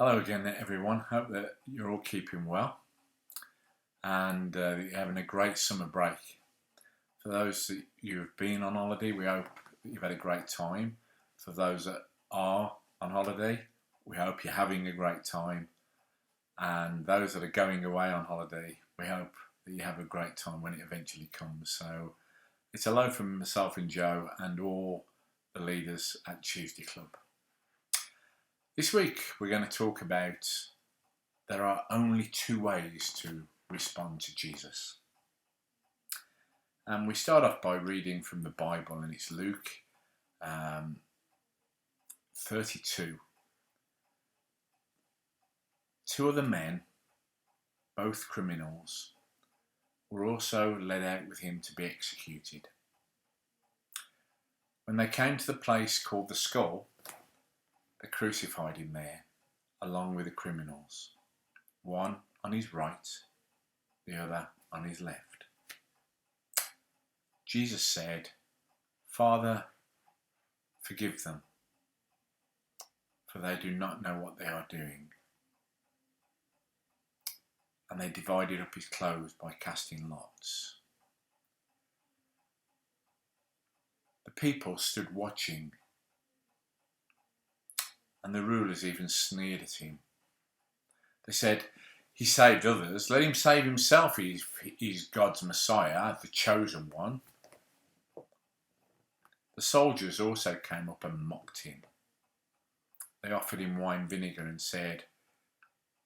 Hello again, everyone. Hope that you're all keeping well and that you're having a great summer break. For those that you've been on holiday, we hope that you've had a great time. For those that are on holiday, we hope you're having a great time. And those that are going away on holiday, we hope that you have a great time when it eventually comes. So it's hello from myself and Joe and all the leaders at Tuesday Club. This week we're going to talk about there are only two ways to respond to Jesus. And we start off by reading from the Bible, and it's Luke 32. Two other men, both criminals, were also led out with him to be executed. When they came to the place called the Skull, they crucified him there, along with the criminals, one on his right, the other on his left. Jesus said, "Father, forgive them, for they do not know what they are doing." And they divided up his clothes by casting lots. The people stood watching, and the rulers even sneered at him. They said, "He saved others, let him save himself. He's God's Messiah, the chosen one." The soldiers also came up and mocked him. They offered him wine vinegar and said,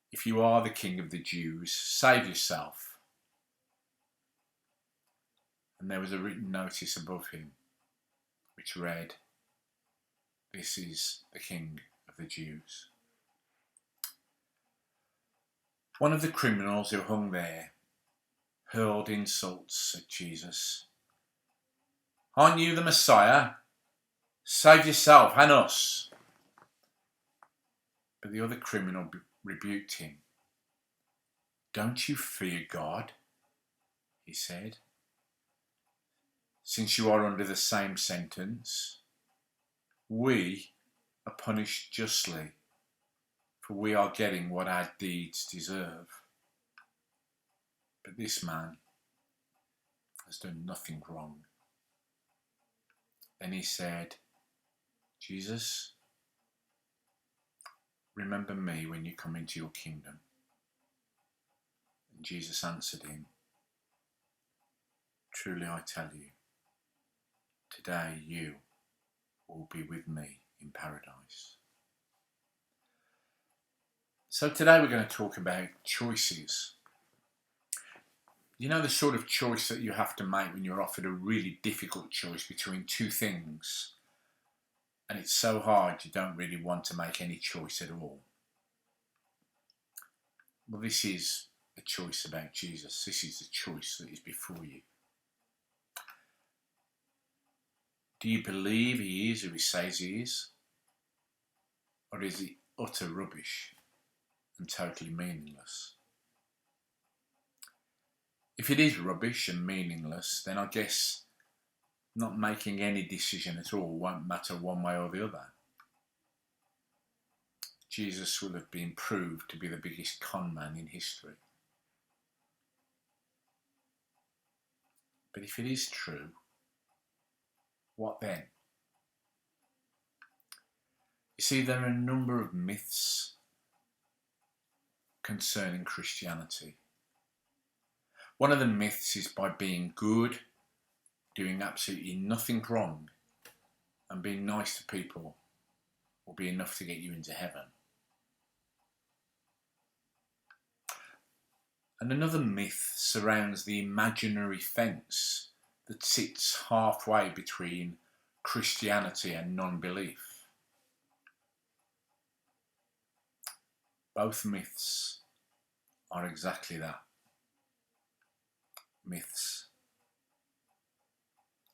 "If you are the king of the Jews, save yourself." And there was a written notice above him, which read, "This is the King of the Jews." One of the criminals who hung there hurled insults at Jesus. "Aren't you the Messiah? Save yourself and us." But the other criminal rebuked him. "Don't you fear God?" he said. "Since you are under the same sentence, we are punished justly, for we are getting what our deeds deserve. But this man has done nothing wrong." Then he said, "Jesus, remember me when you come into your kingdom." And Jesus answered him, "Truly I tell you, today you will be with me in paradise." So today we're going to talk about choices. You know, the sort of choice that you have to make when you're offered a really difficult choice between two things, and it's so hard you don't really want to make any choice at all. Well, this is a choice about Jesus. This is the choice that is before you. Do you believe he is who he says he is? Or is he utter rubbish and totally meaningless? If it is rubbish and meaningless, then I guess not making any decision at all won't matter one way or the other. Jesus will have been proved to be the biggest con man in history. But if it is true, what then? You see, there are a number of myths concerning Christianity. One of the myths is by being good, doing absolutely nothing wrong, and being nice to people will be enough to get you into heaven. And another myth surrounds the imaginary fence that sits halfway between Christianity and non-belief. Both myths are exactly that. Myths.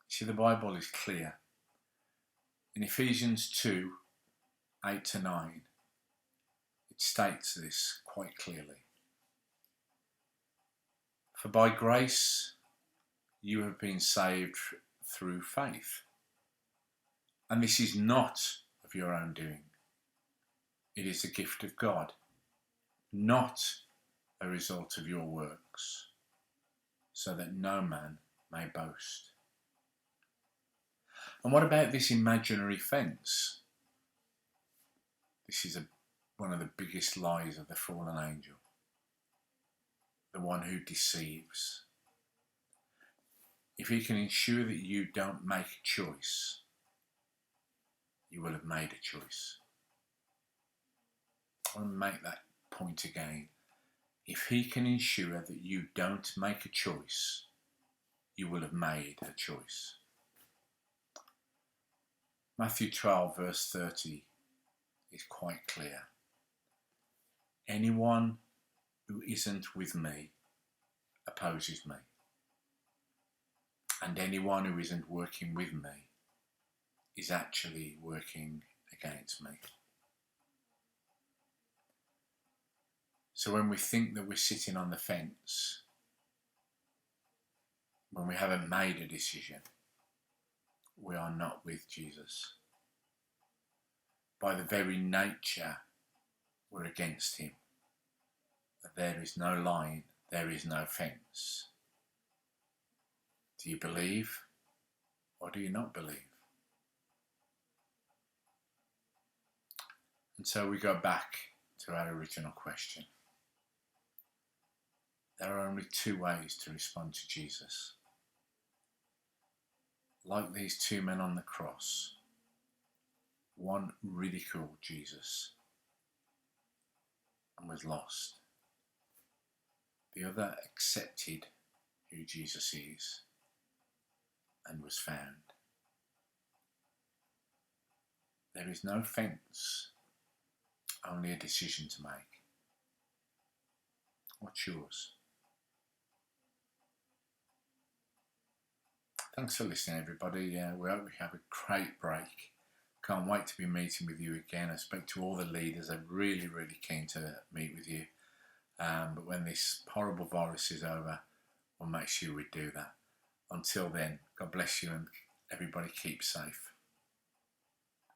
See, the Bible is clear. In Ephesians 2, 8-9, it states this quite clearly. "For by grace you have been saved through faith. And this is not of your own doing. It is a gift of God, not a result of your works, so that no man may boast. And what about this imaginary fence? This is one of the biggest lies of the fallen angel, the one who deceives. If he can ensure that you don't make a choice, you will have made a choice. I want to make that point again. If he can ensure that you don't make a choice, you will have made a choice. Matthew 12 verse 30 is quite clear. Anyone who isn't with me opposes me. And anyone who isn't working with me is actually working against me. So when we think that we're sitting on the fence, when we haven't made a decision, we are not with Jesus. By the very nature, we're against him. There is no line, there is no fence. Do you believe or do you not believe? And so we go back to our original question. There are only two ways to respond to Jesus. Like these two men on the cross, one ridiculed Jesus and was lost. The other accepted who Jesus is and was found. There is no fence, only a decision to make. What's yours? Thanks for listening, everybody. We hope we have a great break. Can't wait to be meeting with you again. I spoke to all the leaders. They're really, really keen to meet with you. But when this horrible virus is over, we'll make sure we do that. Until then, God bless you and everybody keep safe.